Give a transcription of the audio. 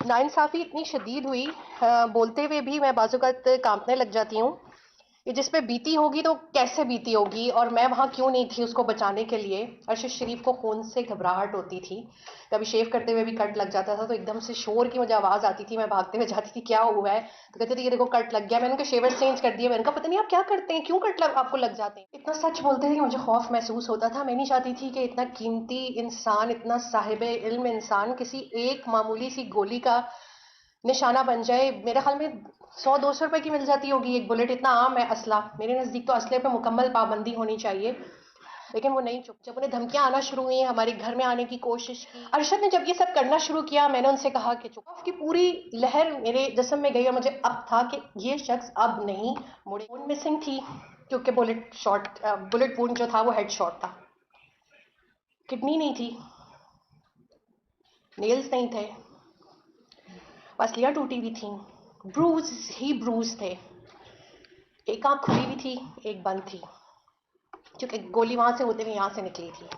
नाइंसाफ़ी इतनी शदीद हुई, बोलते हुए भी मैं बाज़-औक़ात काँपने लग जाती हूँ। ये जिस पे बीती होगी तो कैसे बीती होगी, और मैं वहाँ क्यों नहीं थी उसको बचाने के लिए। अरशद शरीफ को खून से घबराहट होती थी, कभी शेव करते हुए भी कट लग जाता था तो एकदम से शोर की मुझे आवाज़ आती थी, मैं भागते हुए जाती थी, क्या हुआ है? तो कहते थे ये देखो कट लग गया। मैंने उनके शेवर्स चेंज कर दिए। मैंने कहा पता नहीं आप क्या करते हैं, क्यों कट लग आपको लग जाते हैं? इतना सच बोलते थे कि मुझे खौफ महसूस होता था। मैं नहीं चाहती थी कि इतना कीमती इंसान, इतना साहिब इल्म इंसान किसी एक मामूली सी गोली का निशाना बन जाए। मेरे ख्याल में 100-200 रुपए की मिल जाती होगी एक बुलेट, इतना आम है असला। मेरे नज़दीक तो असले पे मुकम्मल पाबंदी होनी चाहिए, लेकिन वो नहीं चुप। जब उन्हें धमकियां आना शुरू हुई, हमारे घर में आने की कोशिश की, अरशद ने जब ये सब करना शुरू किया, मैंने उनसे कहा कि चुप। की पूरी लहर मेरे जिस्म में गई और मुझे अब था कि ये शख्स अब नहीं मुड़े। वुंड मिसिंग थी क्योंकि बुलेट वुंड जो था वो हेड शॉट था। किडनी नहीं थी, नेल्स नहीं थे, पसलियां टूटी हुई थी, ब्रूज ही ब्रूज थे। एक आंख खुली हुई थी, एक बंद थी, क्योंकि गोली वहां से होते हुए यहां से निकली थी।